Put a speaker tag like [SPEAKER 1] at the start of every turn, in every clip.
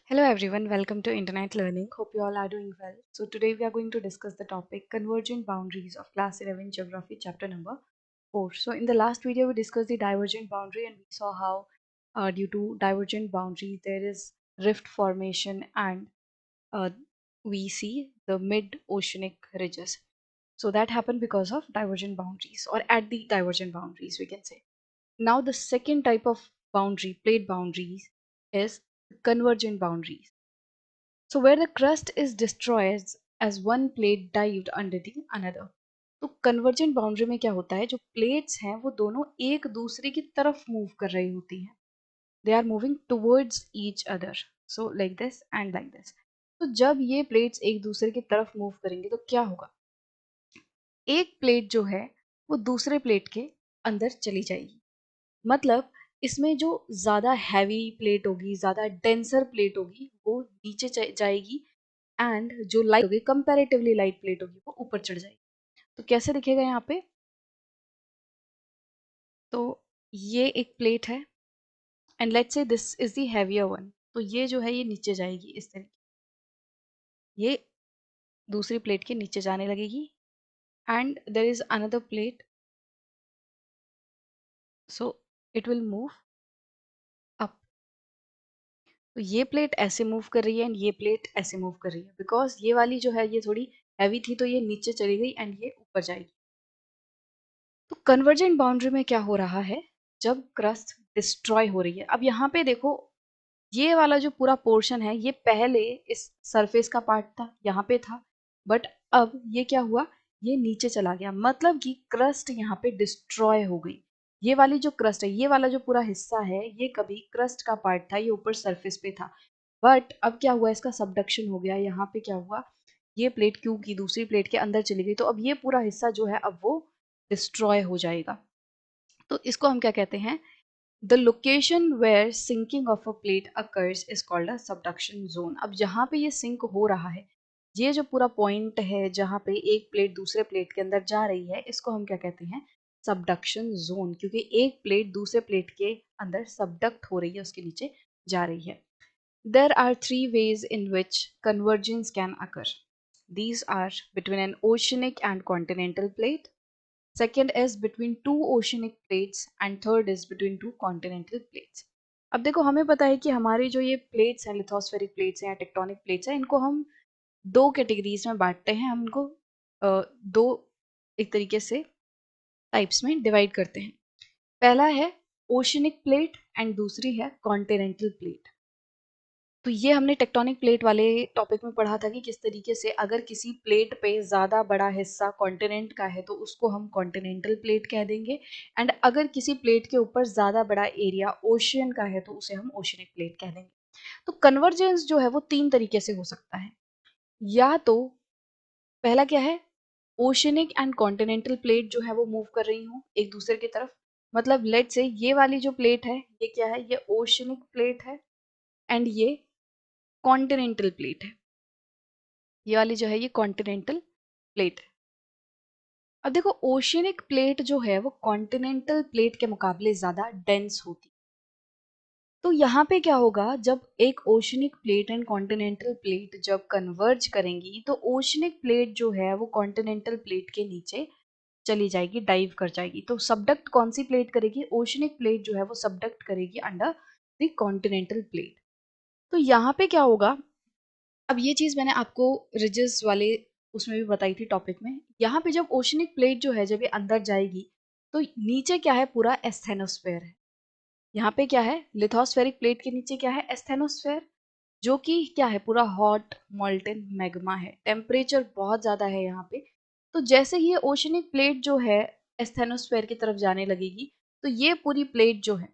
[SPEAKER 1] Hello everyone, welcome to Internet Learning. Hope you all are doing well. So today we are going to discuss the topic convergent boundaries of class 11 geography chapter number 4. So in the last video we discussed the divergent boundary and we saw how due to divergent boundary there is rift formation and uh, we see the mid-oceanic ridges. So that happened because of divergent boundaries or at the divergent boundaries we can say. Now the second type of boundary, plate boundaries, is convergent boundaries. So where the crust is destroyed as one plate dived under the another. तो convergent boundary में क्या होता है, जो plates हैं वो दोनों एक दूसरे की तरफ मूव कर रही होती हैं. They are moving towards each other, so like this and like this. तो जब ये प्लेट्स एक दूसरे की तरफ मूव करेंगे तो क्या होगा, एक प्लेट जो है वो दूसरे प्लेट के अंदर चली जाएगी. मतलब इसमें जो ज़्यादा हैवी प्लेट होगी, ज़्यादा डेंसर प्लेट होगी, वो नीचे जाएगी एंड जो लाइट होगी, कंपैरेटिवली लाइट प्लेट होगी, वो ऊपर चढ़ जाएगी. तो कैसे दिखेगा यहाँ पे, तो ये एक प्लेट है and let's say this is the heavier one. तो ये जो है ये नीचे जाएगी इस तरीके, ये दूसरी प्लेट के नीचे जाने लगेगी and there is another plate, so it will move up. तो ये प्लेट ऐसे मूव कर रही है एंड ये प्लेट ऐसे मूव कर रही है, बिकॉज ये वाली जो है ये थोड़ी हैवी थी तो ये नीचे चली गई एंड ये ऊपर जाएगी. तो कन्वर्जेंट बाउंड्री में क्या हो रहा है, जब क्रस्ट डिस्ट्रॉय हो रही है. अब यहाँ पे देखो, ये वाला जो पूरा पोर्शन है ये पहले इस सरफेस का पार्ट था, यहाँ पे था, बट अब ये क्या हुआ, ये नीचे चला गया. मतलब कि क्रस्ट यहाँ पे डिस्ट्रॉय हो गई. ये वाली जो क्रस्ट है, ये वाला जो पूरा हिस्सा है, ये कभी क्रस्ट का पार्ट था, ये ऊपर सरफेस पे था, बट अब क्या हुआ, इसका सबडक्शन हो गया. यहाँ पे क्या हुआ, ये प्लेट क्यों की दूसरी प्लेट के अंदर चली गई, तो अब ये पूरा हिस्सा जो है अब वो डिस्ट्रॉय हो जाएगा. तो इसको हम क्या कहते हैं, The location where sinking of a plate occurs is called a subduction zone. अब जहाँ पे ये सिंक हो रहा है, ये जो पूरा पॉइंट है जहाँ पे एक प्लेट दूसरे प्लेट के अंदर जा रही है, इसको हम क्या कहते हैं, सबडक्शन जोन. क्योंकि एक प्लेट दूसरे प्लेट के अंदर सबडक्ट हो रही है, उसके नीचे जा रही है. There are three ways in which convergence can occur. These are between an oceanic and continental plate. Second is between two oceanic plates and third is between two continental plates. अब देखो, हमें पता है कि हमारी जो ये प्लेट्स हैं, लिथोस्फेरिक प्लेट्स हैं या टेक्टोनिक प्लेट्स हैं, इनको हम दो कैटेगरीज में बांटते हैं. हम इनको दो एक तरीके से टाइप्स में डिवाइड करते हैं. पहला है ओशनिक प्लेट एंड दूसरी है कॉन्टिनेंटल प्लेट. तो ये हमने टेक्टोनिक प्लेट वाले टॉपिक में पढ़ा था कि किस तरीके से अगर किसी प्लेट पे ज़्यादा बड़ा हिस्सा कॉन्टिनेंट का है तो उसको हम कॉन्टिनेंटल प्लेट कह देंगे, एंड अगर किसी प्लेट के ऊपर ज़्यादा बड़ा एरिया ओशियन का है तो उसे हम ओशनिक प्लेट कह देंगे. तो कन्वर्जेंस जो है वो तीन तरीके से हो सकता है. या तो पहला क्या है, ओशनिक एंड कॉन्टिनेंटल प्लेट जो है वो मूव कर रही हूँ एक दूसरे की तरफ. मतलब लेट से ये वाली जो प्लेट है ये क्या है, ये ओशनिक प्लेट है एंड ये कॉन्टिनेंटल प्लेट है. ये वाली जो है ये कॉन्टिनेंटल प्लेट है. अब देखो, ओशियनिक प्लेट जो है वो कॉन्टिनेंटल प्लेट के मुकाबले ज़्यादा डेंस होती. तो यहाँ पे क्या होगा, जब एक oceanic plate and continental plate जब कन्वर्ज करेंगी तो ओशियनिक प्लेट जो है वो कॉन्टिनेंटल प्लेट के नीचे चली जाएगी, डाइव कर जाएगी. तो सबडक्ट कौन सी प्लेट करेगी, ओशियनिक प्लेट जो है वो सबडक्ट करेगी अंडर द कॉन्टिनेंटल प्लेट. तो यहाँ पे क्या होगा, अब ये चीज़ मैंने आपको रिजेस वाले उसमें भी बताई थी टॉपिक में. यहाँ पे जब ओशनिक प्लेट जो है जब ये अंदर जाएगी तो नीचे क्या है, पूरा एस्थेनोस्फेयर है. यहाँ पे क्या है, लिथोस्फेरिक प्लेट के नीचे क्या है, एस्थेनोस्फेयर, जो कि क्या है, पूरा हॉट मॉल्टन मैग्मा है. टेम्परेचर बहुत ज़्यादा है यहाँ पे. तो जैसे ही ये ओशनिक प्लेट जो है एस्थेनोस्फेयर की तरफ जाने लगेगी तो ये पूरी प्लेट जो है,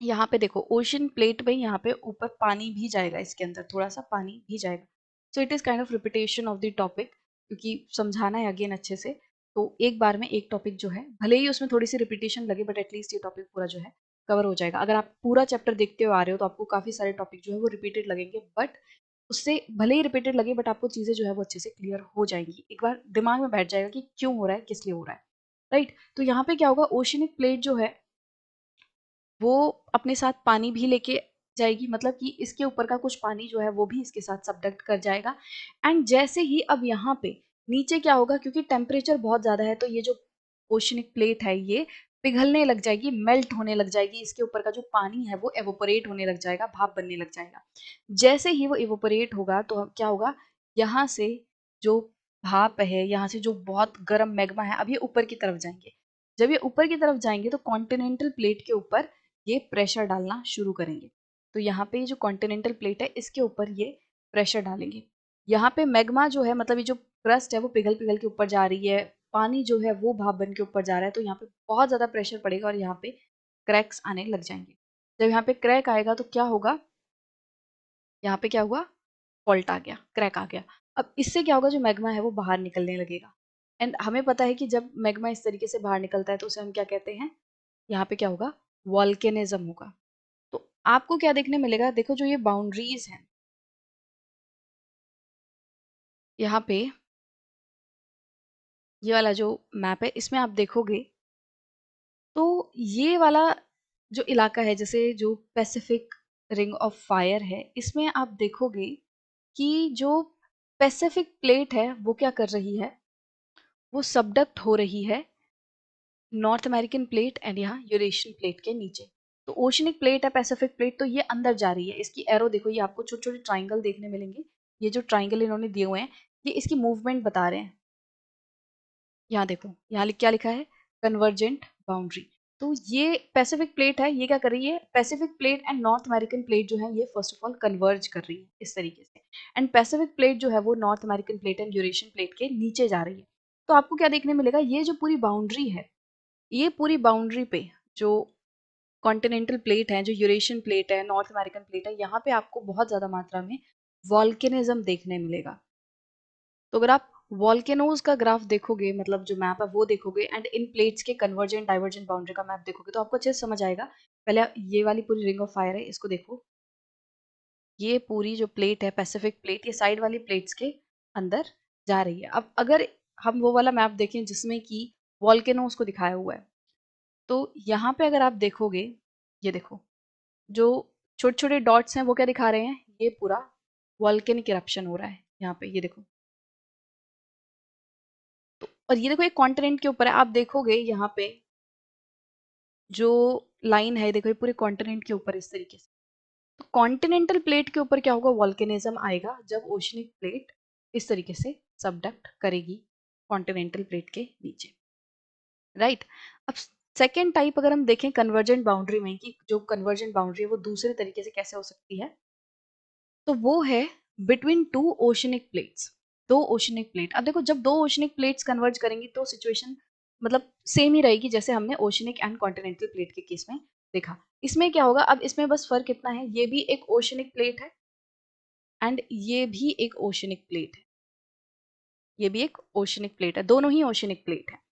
[SPEAKER 1] यहाँ पे देखो ओशन प्लेट में यहाँ पे ऊपर पानी भी जाएगा, इसके अंदर थोड़ा सा पानी भी जाएगा. So it is kind of repetition of the topic, क्योंकि समझाना है अगेन अच्छे से. तो एक बार में एक टॉपिक जो है, भले ही उसमें थोड़ी सी रिपीटेशन लगे, बट एटलीस्ट ये टॉपिक पूरा जो है कवर हो जाएगा. अगर आप पूरा चैप्टर देखते हुए आ रहे हो तो आपको काफ़ी सारे टॉपिक जो है वो रिपीटेड लगेंगे, बट उससे भले ही रिपीटेड लगे बट आपको चीज़ें जो है वो अच्छे से क्लियर हो जाएंगी. एक बार दिमाग में बैठ जाएगा कि क्यों हो रहा है, किस लिए हो रहा है, राइट. तो यहाँ पे क्या होगा, ओशनिक प्लेट जो है वो अपने साथ पानी भी लेके जाएगी, मतलब कि इसके ऊपर का कुछ पानी जो है वो भी इसके साथ सबडक्ट कर जाएगा। एंड जैसे ही अब यहाँ पे नीचे क्या होगा, क्योंकि टेम्परेचर बहुत ज़्यादा है तो ये जो ओशनिक प्लेट है ये पिघलने लग जाएगी, मेल्ट होने लग जाएगी, इसके ऊपर का जो पानी है वो एवोपरेट होने लग जाएगा, भाप बनने लग जाएगा। जैसे ही वो एवोपरेट होगा तो क्या होगा, यहाँ से जो भाप है, यहाँ से जो बहुत गर्म मैग्मा है, अब ये ऊपर की तरफ जाएंगे। जब ये ऊपर की तरफ जाएंगे तो कॉन्टिनेंटल प्लेट के ऊपर ये प्रेशर डालना शुरू करेंगे। तो यहाँ पे ये जो कॉन्टिनेंटल प्लेट है इसके ऊपर ये प्रेशर डालेंगे। यहाँ पे मैग्मा जो है, मतलब ये जो क्रस्ट है वो पिघल पिघल के ऊपर जा रही है, पानी जो है वो भाप बन के ऊपर जा रहा है, तो यहाँ पे बहुत ज़्यादा प्रेशर पड़ेगा और यहाँ पे क्रैक्स आने लग जाएंगे। जब यहाँ पे क्रैक आएगा तो क्या होगा, यहाँ पे क्या हुआ, फॉल्ट आ गया, क्रैक आ गया। अब इससे क्या होगा, जो मैग्मा है वो बाहर निकलने लगेगा। एंड हमें पता है कि जब मैग्मा इस तरीके से बाहर निकलता है तो उसे हम क्या कहते हैं, यहाँ पे क्या होगा, वॉल्केनिज्म होगा। तो आपको क्या देखने मिलेगा, देखो जो ये बाउंड्रीज हैं यहाँ पे, ये वाला जो मैप है इसमें आप देखोगे तो ये वाला जो इलाका है, जैसे जो पैसिफिक रिंग ऑफ फायर है, इसमें आप देखोगे कि जो पैसिफिक प्लेट है वो क्या कर रही है, वो सबडक्ट हो रही है नॉर्थ अमेरिकन प्लेट एंड यहाँ यूरेशियन प्लेट के नीचे। तो ओशनिक प्लेट है, पैसिफिक प्लेट, तो ये अंदर जा रही है। इसकी एरो देखो, ये आपको छोटे छोटे ट्राइंगल देखने मिलेंगे। ये जो ट्राइंगल इन्होंने दिए हुए हैं ये इसकी मूवमेंट बता रहे हैं। यहाँ देखो, यहाँ क्या लिखा है, कन्वर्जेंट बाउंड्री। तो ये पैसिफिक प्लेट है, ये क्या कर रही है, Pacific plate and north American plate जो है ये फर्स्ट ऑफ ऑल कन्वर्ज कर रही है इस तरीके से। एंड पैसिफिक प्लेट जो है वो north American plate and Eurasian plate के नीचे जा रही है। तो आपको क्या देखने मिलेगा, ये जो पूरी बाउंड्री है, ये पूरी बाउंड्री पे जो कॉन्टिनेंटल प्लेट है, जो यूरेशियन प्लेट है, नॉर्थ अमेरिकन प्लेट है, यहाँ पे आपको बहुत ज्यादा मात्रा में वॉल्केनिज्म देखने मिलेगा। तो अगर आप वॉल्केनोज का ग्राफ देखोगे, मतलब जो मैप है वो देखोगे एंड इन प्लेट्स के कन्वर्जेंट डाइवर्जेंट बाउंड्री का मैप देखोगे तो आपको अच्छे से समझ आएगा। पहले ये वाली पूरी रिंग ऑफ फायर है, इसको देखो, ये पूरी जो प्लेट है पैसिफिक प्लेट, ये साइड वाली प्लेट्स के अंदर जा रही है। अब अगर हम वो वाला मैप देखें जिसमें कि वॉल्केनोज को दिखाया हुआ है, तो यहाँ पे अगर आप देखोगे, ये देखो जो छोटे छोटे डॉट्स हैं वो क्या दिखा रहे हैं, ये पूरा वॉल्केनिक इरप्शन हो रहा है यहाँ पे, ये देखो। तो और ये देखो एक कॉन्टिनेंट के ऊपर है, आप देखोगे यहाँ पे जो लाइन है, देखो ये पूरे कॉन्टिनेंट के ऊपर इस तरीके से। तो कॉन्टिनेंटल प्लेट के ऊपर क्या होगा, वॉल्केनिज्म आएगा जब ओशनिक प्लेट इस तरीके से सबडक्ट करेगी कॉन्टिनेंटल प्लेट के नीचे, राइट। अब सेकेंड टाइप अगर हम देखें कन्वर्जेंट बाउंड्री में, कि जो कन्वर्जेंट बाउंड्री है वो दूसरे तरीके से कैसे हो सकती है, तो वो है बिटवीन टू ओशनिक प्लेट्स, दो ओशनिक प्लेट। अब देखो जब दो ओशनिक प्लेट्स कन्वर्ज करेंगी तो सिचुएशन मतलब सेम ही रहेगी जैसे हमने ओशनिक एंड कॉन्टिनेंटल प्लेट के केस में देखा। इसमें क्या होगा, अब इसमें बस फर्क इतना है, ये भी एक ओशनिक प्लेट है एंड ये भी एक ओशनिक प्लेट है, ये भी एक ओशनिक प्लेट है, दोनों ही ओशनिक प्लेट है।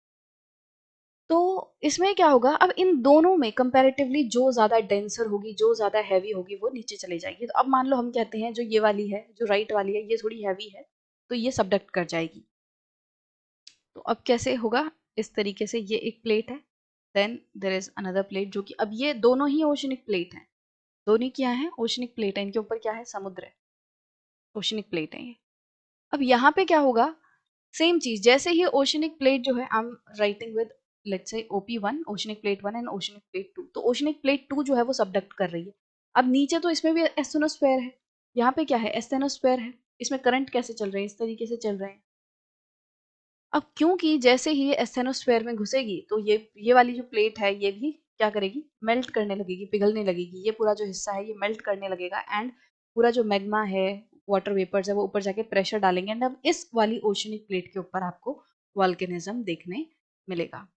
[SPEAKER 1] तो इसमें क्या होगा, अब इन दोनों में कंपैरेटिवली जो ज्यादा डेंसर होगी, जो ज्यादा हैवी होगी वो नीचे चली जाएगी। तो अब मान लो हम कहते हैं जो ये वाली है, जो राइट वाली है, ये थोड़ी हैवी है तो ये सबडक्ट कर जाएगी। तो अब कैसे होगा, इस तरीके से ये एक प्लेट है, then there is another plate, जो कि अब ये दोनों ही ओशनिक प्लेट है, दोनों क्या है, ओशनिक प्लेट है, इनके ऊपर क्या है, समुद्र है, ओशनिक प्लेट है ये। अब यहाँ पे क्या होगा, सेम चीज, जैसे ही ओशनिक प्लेट जो है, I am writing with let's say OP1, oceanic plate 1 and oceanic plate 2, तो ओशनिक प्लेट 2 जो है वो सबडक्ट कर रही है। अब नीचे तो इसमें भी एस्थेनोस्फेयर है, यहाँ पे क्या है, एस्थेनोस्फेयर है, इसमें करंट कैसे चल रहे हैं, इस तरीके से चल रहे हैं। अब क्योंकि जैसे ही ये एस्थेनोस्फेयर में घुसेगी तो ये वाली जो प्लेट है ये भी क्या करेगी, मेल्ट करने लगेगी, पिघलने लगेगी, ये पूरा जो हिस्सा है ये मेल्ट करने लगेगा एंड पूरा जो मैग्मा है, वाटर वेपर्स है, वो ऊपर जाके प्रेशर डालेंगे एंड अब इस वाली ओशनिक प्लेट के ऊपर आपको वॉल्केनिज्म देखने मिलेगा।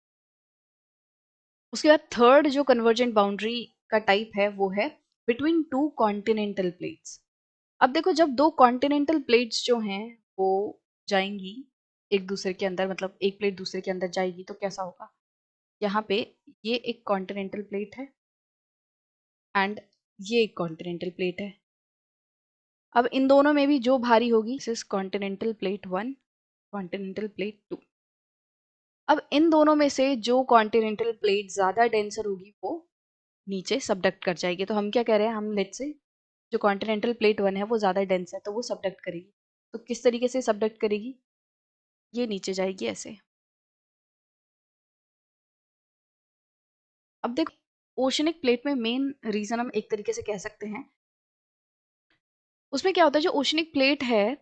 [SPEAKER 1] उसके बाद थर्ड जो कन्वर्जेंट बाउंड्री का टाइप है वो है बिटवीन टू कॉन्टिनेंटल प्लेट्स। अब देखो जब दो कॉन्टिनेंटल प्लेट्स जो हैं वो जाएंगी एक दूसरे के अंदर, मतलब एक प्लेट दूसरे के अंदर जाएगी तो कैसा होगा, यहाँ पे ये एक कॉन्टिनेंटल प्लेट है एंड ये एक कॉन्टिनेंटल प्लेट है। अब इन दोनों में भी जो भारी होगी, this is continental plate 1, continental plate 2। अब इन दोनों में से जो कॉन्टिनेंटल प्लेट ज्यादा डेंसर होगी वो नीचे सबडक्ट कर जाएगी। तो हम क्या कह रहे हैं, हम लेट्स से जो कॉन्टिनेंटल प्लेट 1 है वो ज़्यादा डेंस है तो वो सबडक्ट करेगी। तो किस तरीके से सबडक्ट करेगी, ये नीचे जाएगी ऐसे। अब देखो ओशनिक प्लेट में मेन रीजन हम एक तरीके से कह सकते हैं, उसमें क्या होता है जो ओशनिक प्लेट है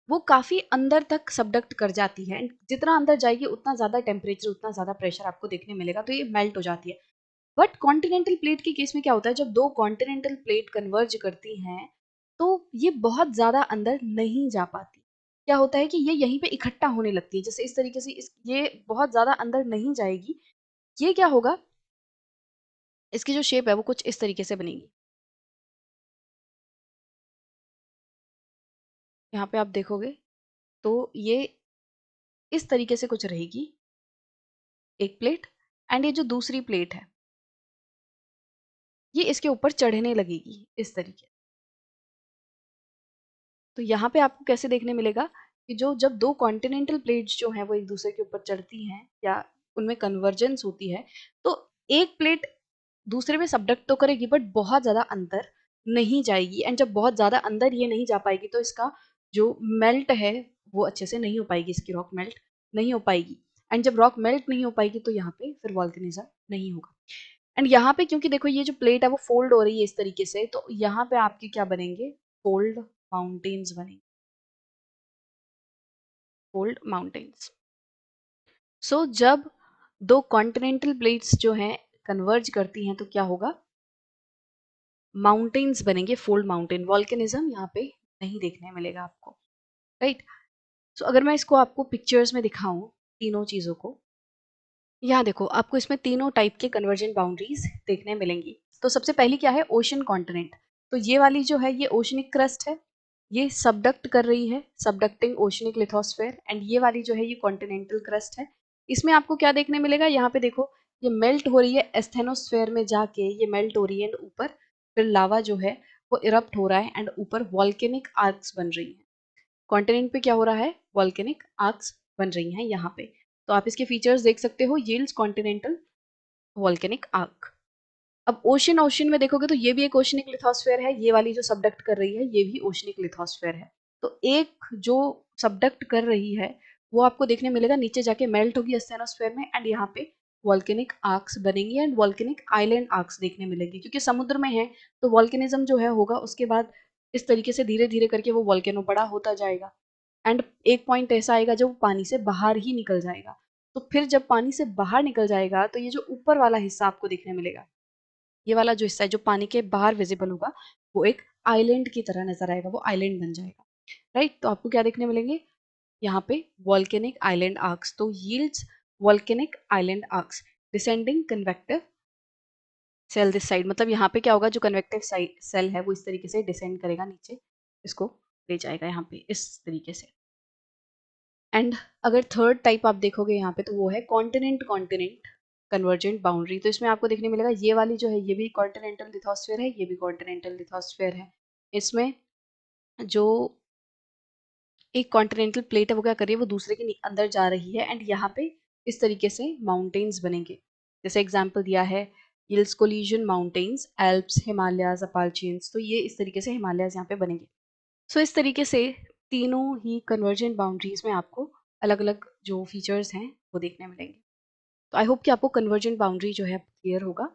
[SPEAKER 1] वो काफी अंदर तक सबडक्ट कर जाती है। And जितना अंदर जाएगी उतना ज्यादा टेम्परेचर, उतना ज्यादा प्रेशर आपको देखने मिलेगा, तो ये मेल्ट हो जाती है। बट कॉन्टिनेंटल प्लेट के केस में क्या होता है, जब दो कॉन्टिनेंटल प्लेट कन्वर्ज करती हैं तो ये बहुत ज्यादा अंदर नहीं जा पाती। क्या होता है कि ये यहीं पे इकट्ठा होने लगती है, जैसे इस तरीके से ये बहुत ज्यादा अंदर नहीं जाएगी। ये क्या होगा, इसकी जो शेप है वो कुछ इस तरीके से बनेगी। यहाँ पे आप देखोगे तो ये इस तरीके से कुछ रहेगी एक प्लेट, एंड ये जो दूसरी प्लेट है ये इसके ऊपर चढ़ने लगेगी इस तरीके। तो यहाँ पे आपको कैसे देखने मिलेगा कि जो जब दो कॉन्टिनेंटल प्लेट्स जो हैं वो एक दूसरे के ऊपर चढ़ती हैं या उनमें कन्वर्जेंस होती है, तो एक प्लेट दूसरे में सबडक्ट तो करेगी बट बहुत ज़्यादा अंदर नहीं जाएगी। एंड जब बहुत ज़्यादा अंदर ये नहीं जा पाएगी तो इसका जो मेल्ट है वो अच्छे से नहीं हो पाएगी, इसकी रॉक मेल्ट नहीं हो पाएगी। एंड जब रॉक मेल्ट नहीं हो पाएगी तो यहाँ पे फिर वॉल्केनिज्म नहीं होगा। एंड यहाँ पे क्योंकि देखो ये जो प्लेट है वो फोल्ड हो रही है इस तरीके से, तो यहाँ पे आपके क्या बनेंगे, फोल्ड माउंटेन्स बनेंगे, फोल्ड माउंटेन्स। सो जब दो कॉन्टिनेंटल प्लेट्स जो हैं कन्वर्ज करती हैं तो क्या होगा, माउंटेन्स बनेंगे, फोल्ड माउंटेन। वॉल्केनिज्म यहाँ पे नहीं देखने मिलेगा आपको, राइट। सो अगर मैं इसको आपको पिक्चर्स में दिखाऊं तीनों चीजों को, यहाँ देखो आपको इसमें तीनों टाइप के कन्वर्जेंट बाउंड्रीज देखने मिलेंगी। तो सबसे पहली क्या है, ओशन कॉन्टिनेंट। तो ये वाली जो है ये ओशनिक क्रस्ट है, ये सबडक्ट कर रही है, सबडक्टिंग ओशनिक लिथोस्फेयर। एंड ये वाली जो है ये कॉन्टिनेंटल क्रस्ट है। इसमें आपको क्या देखने मिलेगा, यहाँ पे देखो ये मेल्ट हो रही है एस्थेनोस्फेयर में जाके, ये मेल्ट हो रही है ऊपर, फिर लावा जो है वो इरप्ट हो रहा है एंड ऊपर वॉल्केनिक आर्क्स बन रही है। कॉन्टिनेंट पे क्या हो रहा है, वॉल्केनिक आर्क्स बन रही हैं यहाँ पे। तो आप इसके फीचर्स देख सकते हो, यील्ड्स कॉन्टिनेंटल वॉल्केनिक आर्क। अब ओशन, ओशन में देखोगे तो ये भी एक ओशनिक लिथोस्फेयर है, ये वाली जो सबडक्ट कर रही है ये भी ओशनिक लिथोस्फेयर है। तो एक जो सबडक्ट कर रही है वो आपको देखने मिलेगा नीचे जाके मेल्ट होगी स्टेनोस्फेयर में, एंड यहाँ पे वॉल्केनिक आर्क्स बनेंगी एंड वॉल्केनिक आइलैंड आर्क्स देखने मिलेंगी। क्योंकि समुद्र में है तो वॉल्केनिज्म जो है होगा, उसके बाद इस तरीके से धीरे धीरे करके वो वॉल्केनो बड़ा होता जाएगा। एंड एक पॉइंट ऐसा आएगा जब वो पानी से बाहर ही निकल जाएगा। तो फिर जब पानी से बाहर निकल जाएगा तो ये जो ऊपर वाला हिस्सा आपको देखने मिलेगा, ये वाला जो हिस्सा है जो पानी के बाहर विजिबल होगा, वो एक आइलैंड की तरह नजर आएगा, वो आइलैंड बन जाएगा, राइट। तो आपको क्या देखने मिलेंगे यहाँ पे, वॉल्केनिक आइलैंड आर्क्स। तो yields volcanic island arcs, descending convective cell this side. मतलब यहाँ पे क्या होगा, जो कन्वेक्टिव सेल है वो इस तरीके से डिसेंड करेगा नीचे, इसको ले जाएगा यहाँ पे इस तरीके से। एंड अगर थर्ड टाइप आप देखोगे यहाँ पे तो वो है कॉन्टिनेंट कॉन्टिनेंट कन्वर्जेंट बाउंड्री। तो इसमें आपको देखने मिलेगा ये वाली जो है ये भी कॉन्टिनेंटल लिथोस्फेयर है, ये भी कॉन्टिनेंटल लिथोस्फेयर है। इसमें जो एक कॉन्टिनेंटल प्लेट है वो क्या कर रही है, वो दूसरे के अंदर जा रही है एंड यहाँ पे इस तरीके से माउंटेन्स बनेंगे। जैसे एग्जाम्पल दिया है hills collision mountains, Alps, Himalayas, Appalachians. तो ये इस तरीके से हिमालयाज यहाँ पे बनेंगे। सो इस तरीके से तीनों ही कन्वर्जेंट बाउंड्रीज में आपको अलग अलग जो फीचर्स हैं वो देखने मिलेंगे। तो आई होप कि आपको कन्वर्जेंट बाउंड्री जो है क्लियर होगा।